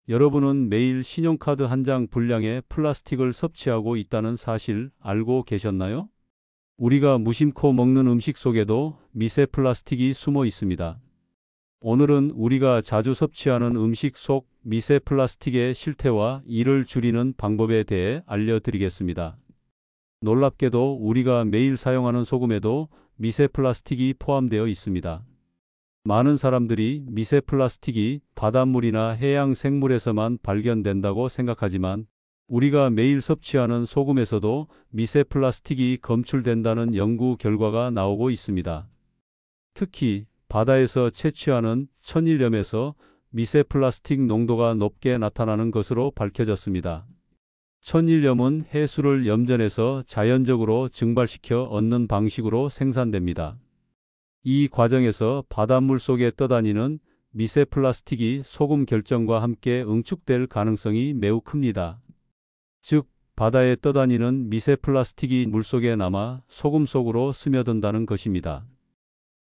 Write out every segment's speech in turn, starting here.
여러분은 매일 신용카드 한 장 분량의 플라스틱을 섭취하고 있다는 사실 알고 계셨나요? 우리가 무심코 먹는 음식 속에도 미세 플라스틱이 숨어 있습니다. 오늘은 우리가 자주 섭취하는 음식 속 미세 플라스틱의 실태와 이를 줄이는 방법에 대해 알려드리겠습니다. 놀랍게도 우리가 매일 사용하는 소금에도 미세 플라스틱이 포함되어 있습니다. 많은 사람들이 미세 플라스틱이 바닷물이나 해양 생물에서만 발견된다고 생각하지만 우리가 매일 섭취하는 소금에서도 미세 플라스틱이 검출된다는 연구 결과가 나오고 있습니다. 특히 바다에서 채취하는 천일염에서 미세 플라스틱 농도가 높게 나타나는 것으로 밝혀졌습니다. 천일염은 해수를 염전해서 자연적으로 증발시켜 얻는 방식으로 생산됩니다. 이 과정에서 바닷물 속에 떠다니는 미세 플라스틱이 소금 결정과 함께 응축될 가능성이 매우 큽니다. 즉, 바다에 떠다니는 미세 플라스틱이 물속에 남아 소금 속으로 스며든다는 것입니다.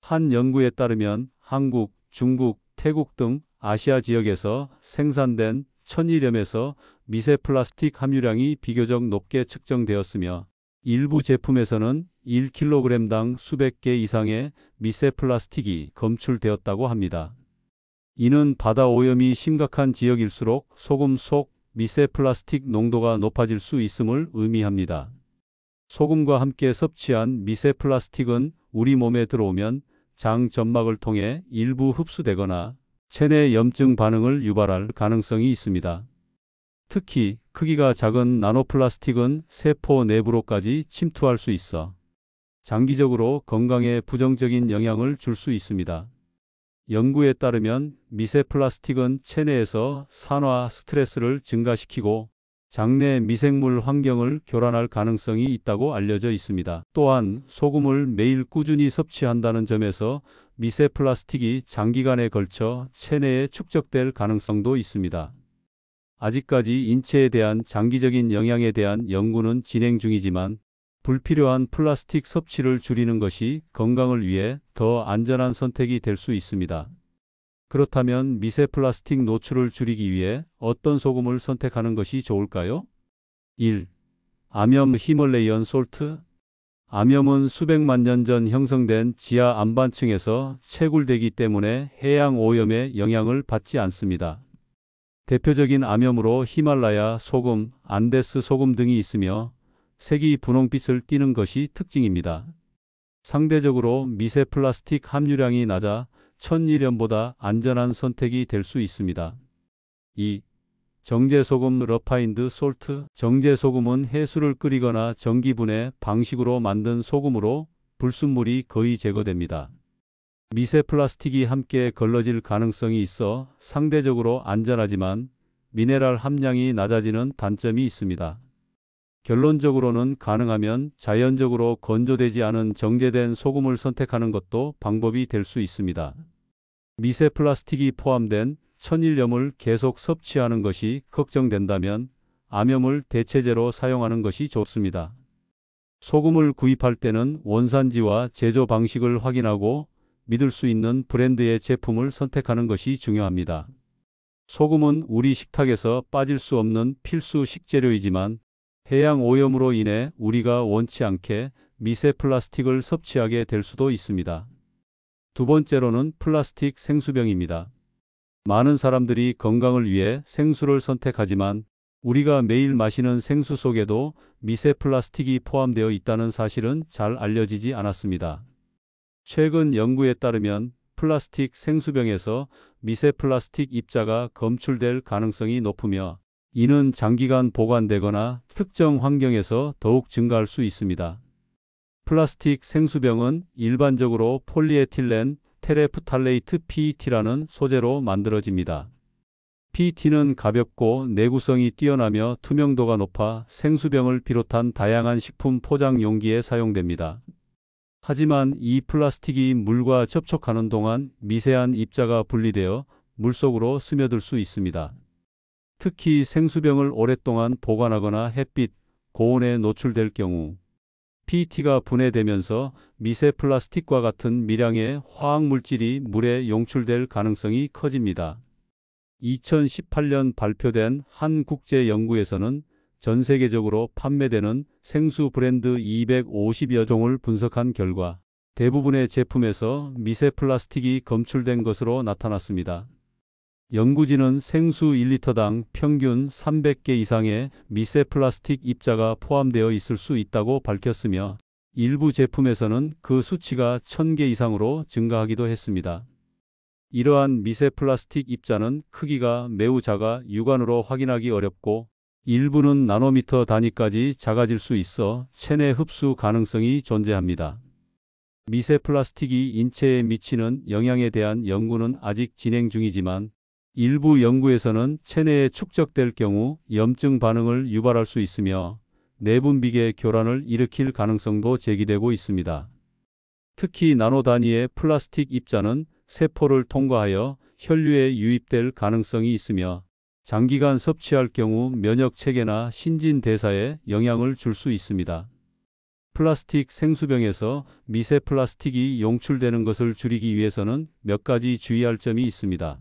한 연구에 따르면 한국, 중국, 태국 등 아시아 지역에서 생산된 천일염에서 미세 플라스틱 함유량이 비교적 높게 측정되었으며 일부 제품에서는 1kg당 수백 개 이상의 미세 플라스틱이 검출되었다고 합니다. 이는 바다 오염이 심각한 지역일수록 소금 속 미세 플라스틱 농도가 높아질 수 있음을 의미합니다. 소금과 함께 섭취한 미세 플라스틱은 우리 몸에 들어오면 장 점막을 통해 일부 흡수되거나 체내 염증 반응을 유발할 가능성이 있습니다. 특히 크기가 작은 나노플라스틱은 세포 내부로까지 침투할 수 있어 장기적으로 건강에 부정적인 영향을 줄 수 있습니다. 연구에 따르면 미세 플라스틱은 체내에서 산화 스트레스를 증가시키고 장내 미생물 환경을 교란할 가능성이 있다고 알려져 있습니다. 또한 소금을 매일 꾸준히 섭취한다는 점에서 미세 플라스틱이 장기간에 걸쳐 체내에 축적될 가능성도 있습니다. 아직까지 인체에 대한 장기적인 영향에 대한 연구는 진행 중이지만 불필요한 플라스틱 섭취를 줄이는 것이 건강을 위해 더 안전한 선택이 될 수 있습니다. 그렇다면 미세 플라스틱 노출을 줄이기 위해 어떤 소금을 선택하는 것이 좋을까요? 1. 암염 히멀레이언 솔트. 암염은 수백만 년 전 형성된 지하 안반층에서 채굴되기 때문에 해양 오염의 영향을 받지 않습니다. 대표적인 암염으로 히말라야 소금, 안데스 소금 등이 있으며 색이 분홍빛을 띠는 것이 특징입니다. 상대적으로 미세 플라스틱 함유량이 낮아 천일염보다 안전한 선택이 될 수 있습니다. 2. 정제소금 러파인드 솔트. 정제소금은 해수를 끓이거나 전기분해 방식으로 만든 소금으로 불순물이 거의 제거됩니다. 미세 플라스틱이 함께 걸러질 가능성이 있어 상대적으로 안전하지만 미네랄 함량이 낮아지는 단점이 있습니다. 결론적으로는 가능하면 자연적으로 건조되지 않은 정제된 소금을 선택하는 것도 방법이 될 수 있습니다. 미세 플라스틱이 포함된 천일염을 계속 섭취하는 것이 걱정된다면 암염을 대체제로 사용하는 것이 좋습니다. 소금을 구입할 때는 원산지와 제조 방식을 확인하고 믿을 수 있는 브랜드의 제품을 선택하는 것이 중요합니다. 소금은 우리 식탁에서 빠질 수 없는 필수 식재료이지만 해양 오염으로 인해 우리가 원치 않게 미세 플라스틱을 섭취하게 될 수도 있습니다. 두 번째로는 플라스틱 생수병입니다. 많은 사람들이 건강을 위해 생수를 선택하지만 우리가 매일 마시는 생수 속에도 미세 플라스틱이 포함되어 있다는 사실은 잘 알려지지 않았습니다. 최근 연구에 따르면 플라스틱 생수병에서 미세 플라스틱 입자가 검출될 가능성이 높으며 이는 장기간 보관되거나 특정 환경에서 더욱 증가할 수 있습니다. 플라스틱 생수병은 일반적으로 폴리에틸렌 테레프탈레이트 PET라는 소재로 만들어집니다. PET는 가볍고 내구성이 뛰어나며 투명도가 높아 생수병을 비롯한 다양한 식품 포장 용기에 사용됩니다. 하지만 이 플라스틱이 물과 접촉하는 동안 미세한 입자가 분리되어 물속으로 스며들 수 있습니다. 특히 생수병을 오랫동안 보관하거나 햇빛, 고온에 노출될 경우 PET가 분해되면서 미세 플라스틱과 같은 미량의 화학물질이 물에 용출될 가능성이 커집니다. 2018년 발표된 한 국제 연구에서는 전 세계적으로 판매되는 생수 브랜드 250여 종을 분석한 결과 대부분의 제품에서 미세 플라스틱이 검출된 것으로 나타났습니다. 연구진은 생수 1리터당 평균 300개 이상의 미세 플라스틱 입자가 포함되어 있을 수 있다고 밝혔으며 일부 제품에서는 그 수치가 1000개 이상으로 증가하기도 했습니다. 이러한 미세 플라스틱 입자는 크기가 매우 작아 육안으로 확인하기 어렵고 일부는 나노미터 단위까지 작아질 수 있어 체내 흡수 가능성이 존재합니다. 미세 플라스틱이 인체에 미치는 영향에 대한 연구는 아직 진행 중이지만 일부 연구에서는 체내에 축적될 경우 염증 반응을 유발할 수 있으며 내분비계 교란을 일으킬 가능성도 제기되고 있습니다. 특히 나노 단위의 플라스틱 입자는 세포를 통과하여 혈류에 유입될 가능성이 있으며 장기간 섭취할 경우 면역 체계나 신진대사에 영향을 줄 수 있습니다. 플라스틱 생수병에서 미세 플라스틱이 용출되는 것을 줄이기 위해서는 몇 가지 주의할 점이 있습니다.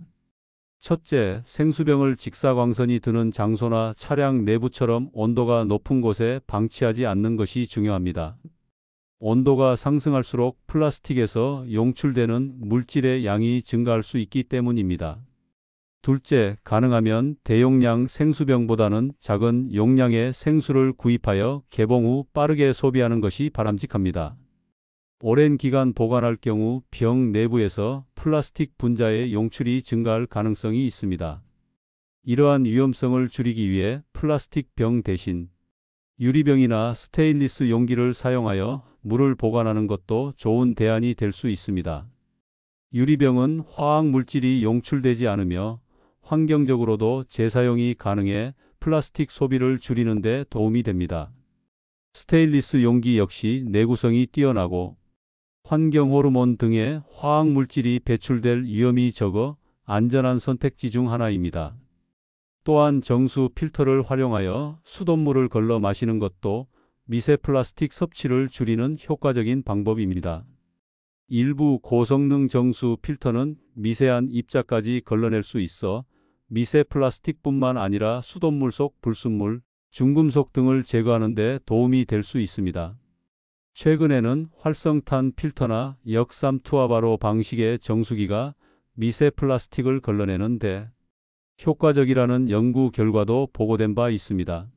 첫째, 생수병을 직사광선이 드는 장소나 차량 내부처럼 온도가 높은 곳에 방치하지 않는 것이 중요합니다. 온도가 상승할수록 플라스틱에서 용출되는 물질의 양이 증가할 수 있기 때문입니다. 둘째, 가능하면 대용량 생수병보다는 작은 용량의 생수를 구입하여 개봉 후 빠르게 소비하는 것이 바람직합니다. 오랜 기간 보관할 경우 병 내부에서 플라스틱 분자의 용출이 증가할 가능성이 있습니다. 이러한 위험성을 줄이기 위해 플라스틱 병 대신 유리병이나 스테인리스 용기를 사용하여 물을 보관하는 것도 좋은 대안이 될 수 있습니다. 유리병은 화학 물질이 용출되지 않으며 환경적으로도 재사용이 가능해 플라스틱 소비를 줄이는 데 도움이 됩니다. 스테인리스 용기 역시 내구성이 뛰어나고 환경 호르몬 등의 화학 물질이 배출될 위험이 적어 안전한 선택지 중 하나입니다. 또한 정수 필터를 활용하여 수돗물을 걸러 마시는 것도 미세 플라스틱 섭취를 줄이는 효과적인 방법입니다. 일부 고성능 정수 필터는 미세한 입자까지 걸러낼 수 있어 미세 플라스틱뿐만 아니라 수돗물 속 불순물, 중금속 등을 제거하는 데 도움이 될 수 있습니다. 최근에는 활성탄 필터나 역삼투압아로 방식의 정수기가 미세 플라스틱을 걸러내는데 효과적이라는 연구 결과도 보고된 바 있습니다.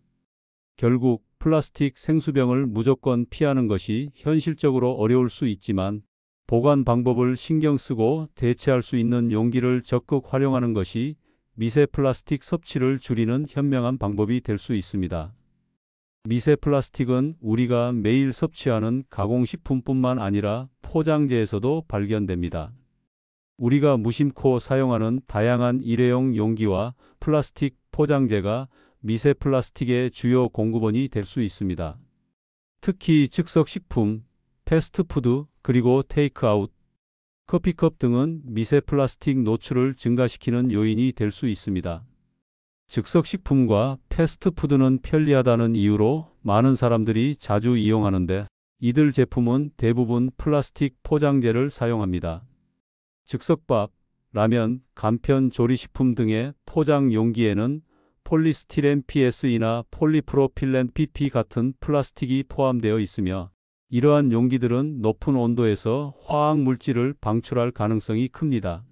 결국 플라스틱 생수병을 무조건 피하는 것이 현실적으로 어려울 수 있지만 보관 방법을 신경 쓰고 대체할 수 있는 용기를 적극 활용하는 것이 미세 플라스틱 섭취를 줄이는 현명한 방법이 될 수 있습니다. 미세 플라스틱은 우리가 매일 섭취하는 가공식품뿐만 아니라 포장재에서도 발견됩니다. 우리가 무심코 사용하는 다양한 일회용 용기와 플라스틱 포장재가 미세 플라스틱의 주요 공급원이 될 수 있습니다. 특히 즉석식품, 패스트푸드, 그리고 테이크아웃, 커피컵 등은 미세 플라스틱 노출을 증가시키는 요인이 될 수 있습니다. 즉석식품과 패스트푸드는 편리하다는 이유로 많은 사람들이 자주 이용하는데 이들 제품은 대부분 플라스틱 포장재를 사용합니다. 즉석밥, 라면, 간편 조리식품 등의 포장 용기에는 폴리스티렌 PSE나 폴리프로필렌 PP 같은 플라스틱이 포함되어 있으며 이러한 용기들은 높은 온도에서 화학 물질을 방출할 가능성이 큽니다.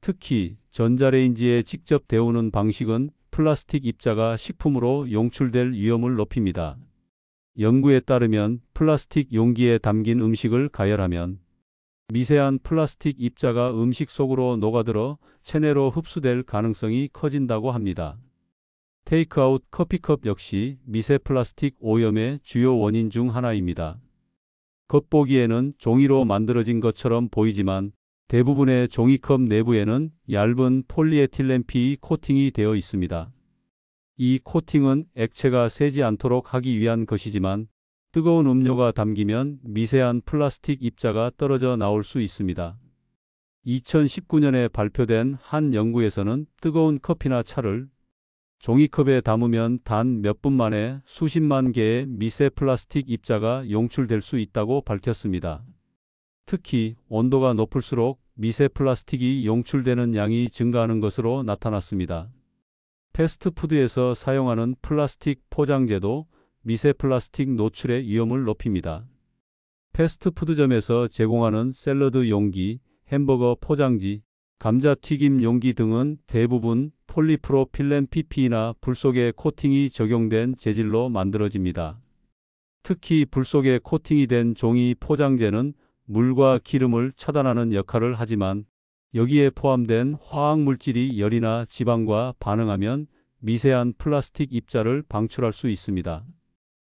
특히 전자레인지에 직접 데우는 방식은 플라스틱 입자가 식품으로 용출될 위험을 높입니다. 연구에 따르면 플라스틱 용기에 담긴 음식을 가열하면 미세한 플라스틱 입자가 음식 속으로 녹아들어 체내로 흡수될 가능성이 커진다고 합니다. 테이크아웃 커피컵 역시 미세 플라스틱 오염의 주요 원인 중 하나입니다. 겉보기에는 종이로 만들어진 것처럼 보이지만 대부분의 종이컵 내부에는 얇은 폴리에틸렌 PE 코팅이 되어 있습니다. 이 코팅은 액체가 새지 않도록 하기 위한 것이지만 뜨거운 음료가 담기면 미세한 플라스틱 입자가 떨어져 나올 수 있습니다. 2019년에 발표된 한 연구에서는 뜨거운 커피나 차를 종이컵에 담으면 단 몇 분 만에 수십만 개의 미세 플라스틱 입자가 용출될 수 있다고 밝혔습니다. 특히 온도가 높을수록 미세 플라스틱이 용출되는 양이 증가하는 것으로 나타났습니다. 패스트푸드에서 사용하는 플라스틱 포장재도 미세 플라스틱 노출의 위험을 높입니다. 패스트푸드점에서 제공하는 샐러드 용기, 햄버거 포장지, 감자튀김 용기 등은 대부분 폴리프로필렌 PP나 불속에 코팅이 적용된 재질로 만들어집니다. 특히 불속에 코팅이 된 종이 포장재는 물과 기름을 차단하는 역할을 하지만 여기에 포함된 화학물질이 열이나 지방과 반응하면 미세한 플라스틱 입자를 방출할 수 있습니다.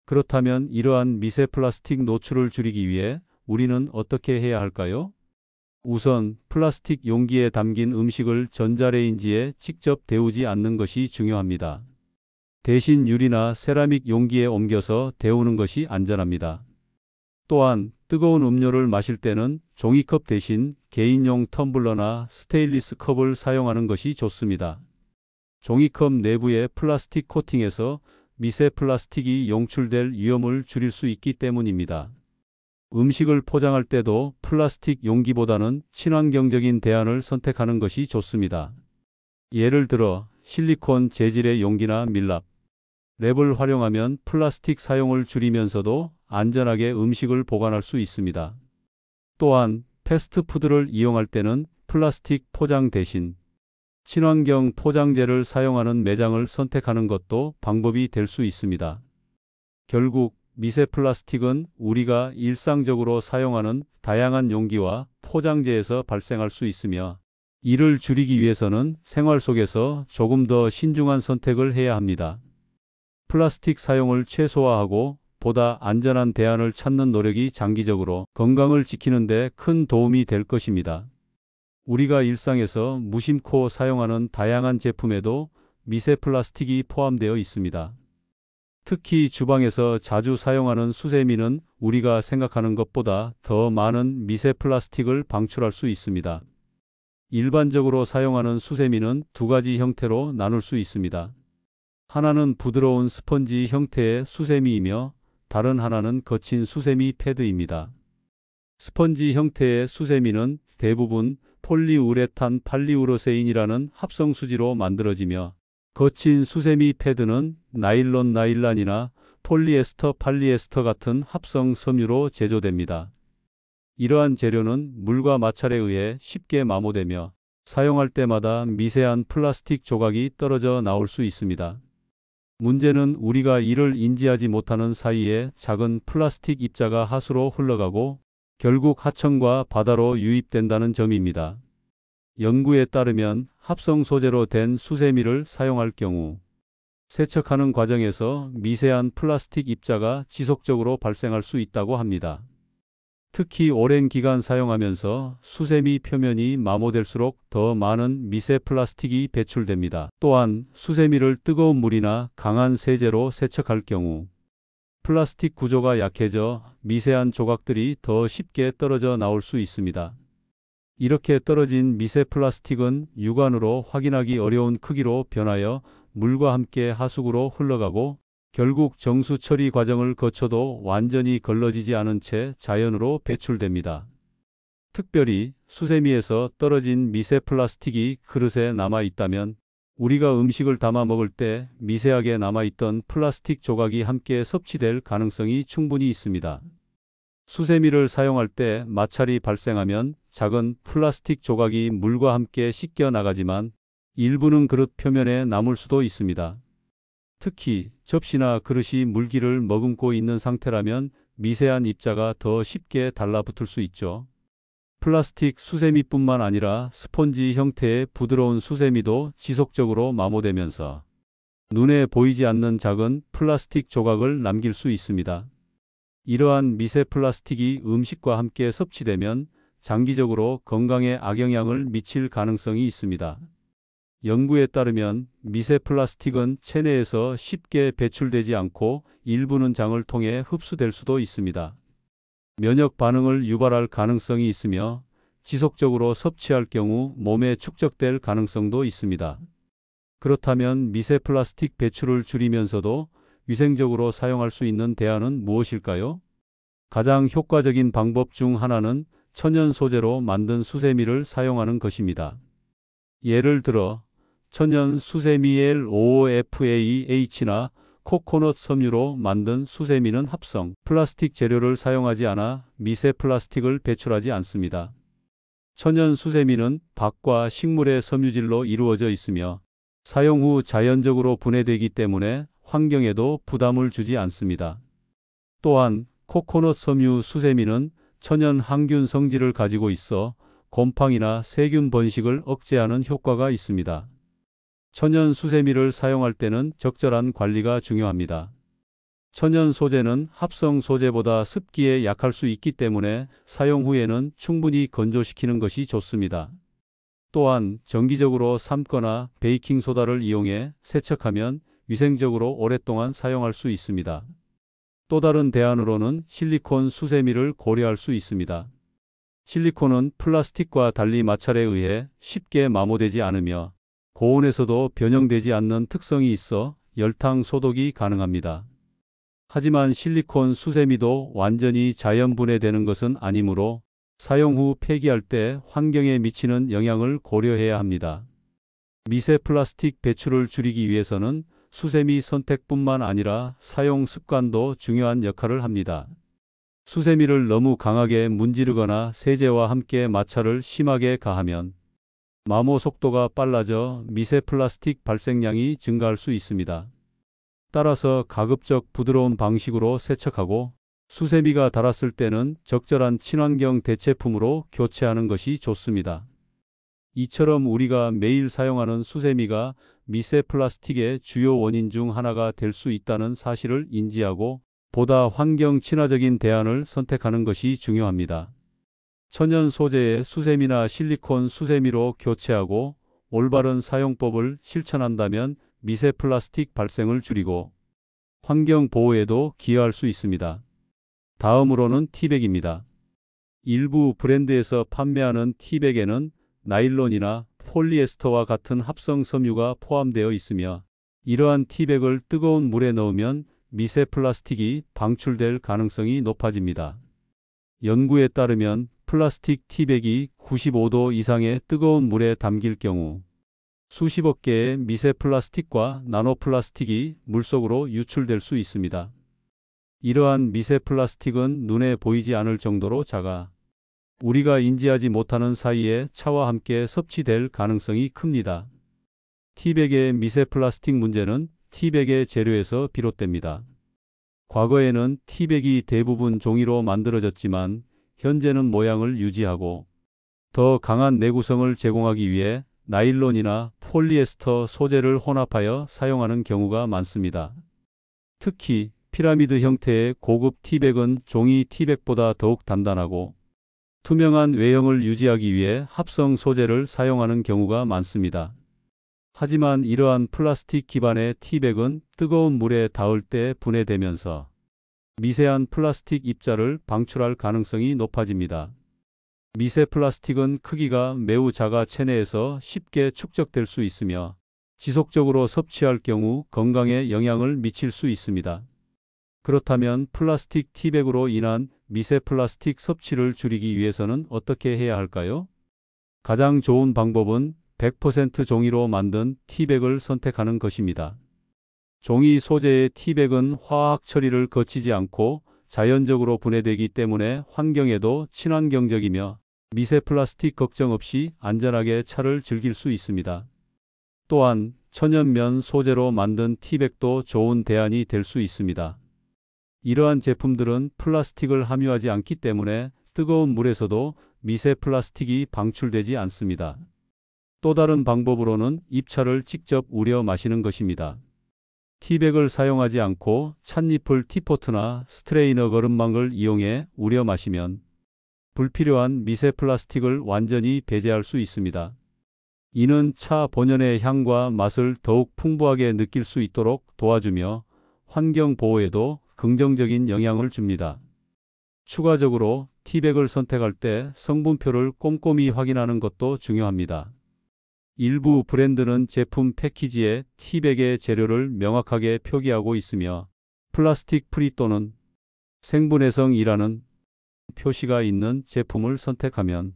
그렇다면 이러한 미세 플라스틱 노출을 줄이기 위해 우리는 어떻게 해야 할까요? 우선 플라스틱 용기에 담긴 음식을 전자레인지에 직접 데우지 않는 것이 중요합니다. 대신 유리나 세라믹 용기에 옮겨서 데우는 것이 안전합니다. 또한 뜨거운 음료를 마실 때는 종이컵 대신 개인용 텀블러나 스테인리스 컵을 사용하는 것이 좋습니다. 종이컵 내부의 플라스틱 코팅에서 미세 플라스틱이 용출될 위험을 줄일 수 있기 때문입니다. 음식을 포장할 때도 플라스틱 용기보다는 친환경적인 대안을 선택하는 것이 좋습니다. 예를 들어 실리콘 재질의 용기나 밀랍, 랩을 활용하면 플라스틱 사용을 줄이면서도 안전하게 음식을 보관할 수 있습니다. 또한 패스트푸드를 이용할 때는 플라스틱 포장 대신 친환경 포장재를 사용하는 매장을 선택하는 것도 방법이 될 수 있습니다. 결국 미세 플라스틱은 우리가 일상적으로 사용하는 다양한 용기와 포장재에서 발생할 수 있으며 이를 줄이기 위해서는 생활 속에서 조금 더 신중한 선택을 해야 합니다. 플라스틱 사용을 최소화하고 보다 안전한 대안을 찾는 노력이 장기적으로 건강을 지키는 데 큰 도움이 될 것입니다. 우리가 일상에서 무심코 사용하는 다양한 제품에도 미세 플라스틱이 포함되어 있습니다. 특히 주방에서 자주 사용하는 수세미는 우리가 생각하는 것보다 더 많은 미세 플라스틱을 방출할 수 있습니다. 일반적으로 사용하는 수세미는 두 가지 형태로 나눌 수 있습니다. 하나는 부드러운 스펀지 형태의 수세미이며 다른 하나는 거친 수세미 패드입니다. 스펀지 형태의 수세미는 대부분 폴리우레탄 팔리우로세인이라는 합성 수지로 만들어지며 거친 수세미 패드는 나일론이나 폴리에스터 팔리에스터 같은 합성 섬유로 제조됩니다. 이러한 재료는 물과 마찰에 의해 쉽게 마모되며 사용할 때마다 미세한 플라스틱 조각이 떨어져 나올 수 있습니다. 문제는 우리가 이를 인지하지 못하는 사이에 작은 플라스틱 입자가 하수로 흘러가고 결국 하천과 바다로 유입된다는 점입니다. 연구에 따르면 합성 소재로 된 수세미를 사용할 경우 세척하는 과정에서 미세한 플라스틱 입자가 지속적으로 발생할 수 있다고 합니다. 특히 오랜 기간 사용하면서 수세미 표면이 마모될수록 더 많은 미세 플라스틱이 배출됩니다. 또한 수세미를 뜨거운 물이나 강한 세제로 세척할 경우 플라스틱 구조가 약해져 미세한 조각들이 더 쉽게 떨어져 나올 수 있습니다. 이렇게 떨어진 미세 플라스틱은 육안으로 확인하기 어려운 크기로 변하여 물과 함께 하수구로 흘러가고 결국 정수 처리 과정을 거쳐도 완전히 걸러지지 않은 채 자연으로 배출됩니다. 특별히 수세미에서 떨어진 미세 플라스틱이 그릇에 남아 있다면 우리가 음식을 담아 먹을 때 미세하게 남아있던 플라스틱 조각이 함께 섭취될 가능성이 충분히 있습니다. 수세미를 사용할 때 마찰이 발생하면 작은 플라스틱 조각이 물과 함께 씻겨 나가지만 일부는 그릇 표면에 남을 수도 있습니다. 특히 접시나 그릇이 물기를 머금고 있는 상태라면 미세한 입자가 더 쉽게 달라붙을 수 있죠. 플라스틱 수세미뿐만 아니라 스펀지 형태의 부드러운 수세미도 지속적으로 마모되면서 눈에 보이지 않는 작은 플라스틱 조각을 남길 수 있습니다. 이러한 미세 플라스틱이 음식과 함께 섭취되면 장기적으로 건강에 악영향을 미칠 가능성이 있습니다. 연구에 따르면 미세 플라스틱은 체내에서 쉽게 배출되지 않고 일부는 장을 통해 흡수될 수도 있습니다. 면역 반응을 유발할 가능성이 있으며 지속적으로 섭취할 경우 몸에 축적될 가능성도 있습니다. 그렇다면 미세 플라스틱 배출을 줄이면서도 위생적으로 사용할 수 있는 대안은 무엇일까요? 가장 효과적인 방법 중 하나는 천연 소재로 만든 수세미를 사용하는 것입니다. 예를 들어 천연 수세미 LOFAH나 코코넛 섬유로 만든 수세미는 합성 플라스틱 재료를 사용하지 않아 미세 플라스틱을 배출하지 않습니다. 천연 수세미는 박과 식물의 섬유질로 이루어져 있으며 사용 후 자연적으로 분해되기 때문에 환경에도 부담을 주지 않습니다. 또한 코코넛 섬유 수세미는 천연 항균 성질을 가지고 있어 곰팡이나 세균 번식을 억제하는 효과가 있습니다. 천연 수세미를 사용할 때는 적절한 관리가 중요합니다. 천연 소재는 합성 소재보다 습기에 약할 수 있기 때문에 사용 후에는 충분히 건조시키는 것이 좋습니다. 또한 정기적으로 삶거나 베이킹소다를 이용해 세척하면 위생적으로 오랫동안 사용할 수 있습니다. 또 다른 대안으로는 실리콘 수세미를 고려할 수 있습니다. 실리콘은 플라스틱과 달리 마찰에 의해 쉽게 마모되지 않으며 고온에서도 변형되지 않는 특성이 있어 열탕 소독이 가능합니다. 하지만 실리콘 수세미도 완전히 자연 분해되는 것은 아니므로 사용 후 폐기할 때 환경에 미치는 영향을 고려해야 합니다. 미세 플라스틱 배출을 줄이기 위해서는 수세미 선택뿐만 아니라 사용 습관도 중요한 역할을 합니다. 수세미를 너무 강하게 문지르거나 세제와 함께 마찰을 심하게 가하면 마모 속도가 빨라져 미세 플라스틱 발생량이 증가할 수 있습니다. 따라서 가급적 부드러운 방식으로 세척하고 수세미가 닳았을 때는 적절한 친환경 대체품으로 교체하는 것이 좋습니다. 이처럼 우리가 매일 사용하는 수세미가 미세 플라스틱의 주요 원인 중 하나가 될 수 있다는 사실을 인지하고 보다 환경 친화적인 대안을 선택하는 것이 중요합니다. 천연 소재의 수세미나 실리콘 수세미로 교체하고 올바른 사용법을 실천한다면 미세 플라스틱 발생을 줄이고 환경 보호에도 기여할 수 있습니다. 다음으로는 티백입니다. 일부 브랜드에서 판매하는 티백에는 나일론이나 폴리에스터와 같은 합성 섬유가 포함되어 있으며 이러한 티백을 뜨거운 물에 넣으면 미세 플라스틱이 방출될 가능성이 높아집니다. 연구에 따르면 플라스틱 티백이 95도 이상의 뜨거운 물에 담길 경우 수십억 개의 미세 플라스틱과 나노 플라스틱이 물속으로 유출될 수 있습니다. 이러한 미세 플라스틱은 눈에 보이지 않을 정도로 작아 우리가 인지하지 못하는 사이에 차와 함께 섭취될 가능성이 큽니다. 티백의 미세 플라스틱 문제는 티백의 재료에서 비롯됩니다. 과거에는 티백이 대부분 종이로 만들어졌지만 현재는 모양을 유지하고 더 강한 내구성을 제공하기 위해 나일론이나 폴리에스터 소재를 혼합하여 사용하는 경우가 많습니다. 특히 피라미드 형태의 고급 티백은 종이 티백보다 더욱 단단하고 투명한 외형을 유지하기 위해 합성 소재를 사용하는 경우가 많습니다. 하지만 이러한 플라스틱 기반의 티백은 뜨거운 물에 닿을 때 분해되면서 미세한 플라스틱 입자를 방출할 가능성이 높아집니다. 미세 플라스틱은 크기가 매우 작아 체내에서 쉽게 축적될 수 있으며 지속적으로 섭취할 경우 건강에 영향을 미칠 수 있습니다. 그렇다면 플라스틱 티백으로 인한 미세 플라스틱 섭취를 줄이기 위해서는 어떻게 해야 할까요? 가장 좋은 방법은 100% 종이로 만든 티백을 선택하는 것입니다. 종이 소재의 티백은 화학 처리를 거치지 않고 자연적으로 분해되기 때문에 환경에도 친환경적이며 미세 플라스틱 걱정 없이 안전하게 차를 즐길 수 있습니다. 또한 천연면 소재로 만든 티백도 좋은 대안이 될 수 있습니다. 이러한 제품들은 플라스틱을 함유하지 않기 때문에 뜨거운 물에서도 미세 플라스틱이 방출되지 않습니다. 또 다른 방법으로는 잎차를 직접 우려 마시는 것입니다. 티백을 사용하지 않고 찻잎을 티포트나 스트레이너 거름망을 이용해 우려 마시면 불필요한 미세 플라스틱을 완전히 배제할 수 있습니다. 이는 차 본연의 향과 맛을 더욱 풍부하게 느낄 수 있도록 도와주며 환경 보호에도 긍정적인 영향을 줍니다. 추가적으로 티백을 선택할 때 성분표를 꼼꼼히 확인하는 것도 중요합니다. 일부 브랜드는 제품 패키지에 티백의 재료를 명확하게 표기하고 있으며 플라스틱 프리 또는 생분해성이라는 표시가 있는 제품을 선택하면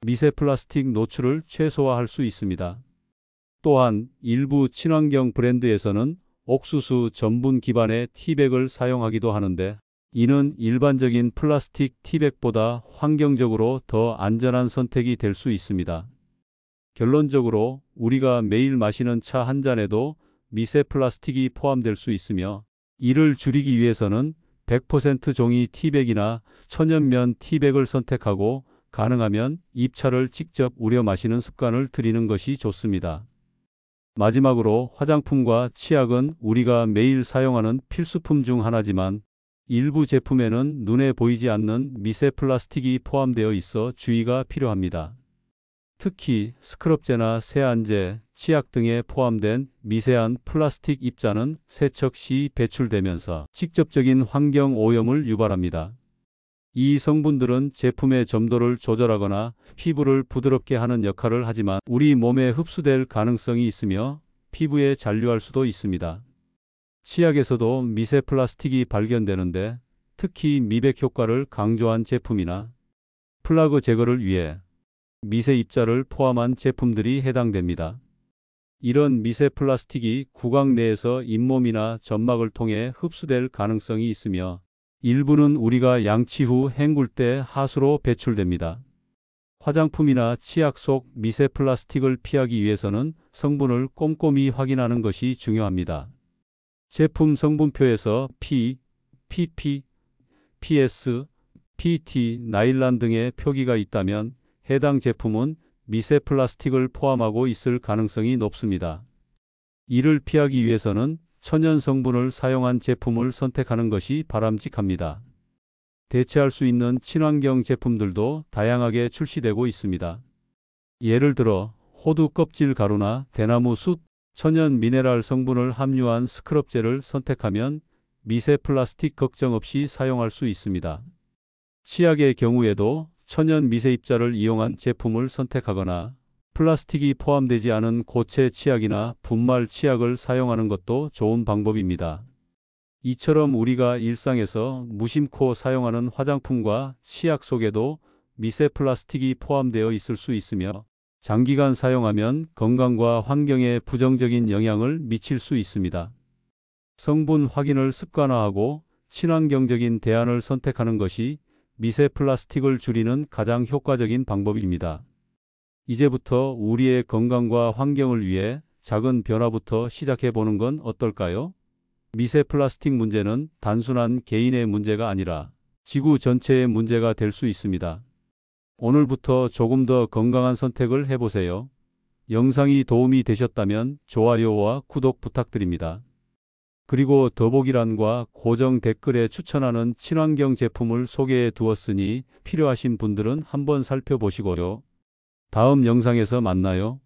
미세 플라스틱 노출을 최소화할 수 있습니다. 또한 일부 친환경 브랜드에서는 옥수수 전분 기반의 티백을 사용하기도 하는데, 이는 일반적인 플라스틱 티백보다 환경적으로 더 안전한 선택이 될 수 있습니다. 결론적으로 우리가 매일 마시는 차 한 잔에도 미세 플라스틱이 포함될 수 있으며, 이를 줄이기 위해서는 100% 종이 티백이나 천연면 티백을 선택하고, 가능하면 잎차를 직접 우려 마시는 습관을 들이는 것이 좋습니다. 마지막으로 화장품과 치약은 우리가 매일 사용하는 필수품 중 하나지만, 일부 제품에는 눈에 보이지 않는 미세 플라스틱이 포함되어 있어 주의가 필요합니다. 특히 스크럽제나 세안제, 치약 등에 포함된 미세한 플라스틱 입자는 세척 시 배출되면서 직접적인 환경 오염을 유발합니다. 이 성분들은 제품의 점도를 조절하거나 피부를 부드럽게 하는 역할을 하지만, 우리 몸에 흡수될 가능성이 있으며 피부에 잔류할 수도 있습니다. 치약에서도 미세 플라스틱이 발견되는데, 특히 미백 효과를 강조한 제품이나 플라그 제거를 위해 미세 입자를 포함한 제품들이 해당됩니다. 이런 미세 플라스틱이 구강 내에서 잇몸이나 점막을 통해 흡수될 가능성이 있으며, 일부는 우리가 양치 후 헹굴 때 하수로 배출됩니다. 화장품이나 치약 속 미세 플라스틱을 피하기 위해서는 성분을 꼼꼼히 확인하는 것이 중요합니다. 제품 성분표에서 P, PP, PS, PT, 나일란 등의 표기가 있다면 해당 제품은 미세 플라스틱을 포함하고 있을 가능성이 높습니다. 이를 피하기 위해서는 천연 성분을 사용한 제품을 선택하는 것이 바람직합니다. 대체할 수 있는 친환경 제품들도 다양하게 출시되고 있습니다. 예를 들어 호두 껍질 가루나 대나무 숯, 천연 미네랄 성분을 함유한 스크럽제를 선택하면 미세 플라스틱 걱정 없이 사용할 수 있습니다. 치약의 경우에도 천연 미세 입자를 이용한 제품을 선택하거나 플라스틱이 포함되지 않은 고체 치약이나 분말 치약을 사용하는 것도 좋은 방법입니다. 이처럼 우리가 일상에서 무심코 사용하는 화장품과 치약 속에도 미세 플라스틱이 포함되어 있을 수 있으며, 장기간 사용하면 건강과 환경에 부정적인 영향을 미칠 수 있습니다. 성분 확인을 습관화하고 친환경적인 대안을 선택하는 것이 미세 플라스틱을 줄이는 가장 효과적인 방법입니다. 이제부터 우리의 건강과 환경을 위해 작은 변화부터 시작해 보는 건 어떨까요? 미세 플라스틱 문제는 단순한 개인의 문제가 아니라 지구 전체의 문제가 될 수 있습니다. 오늘부터 조금 더 건강한 선택을 해보세요. 영상이 도움이 되셨다면 좋아요와 구독 부탁드립니다. 그리고 더보기란과 고정 댓글에 추천하는 친환경 제품을 소개해 두었으니 필요하신 분들은 한번 살펴보시고요. 다음 영상에서 만나요.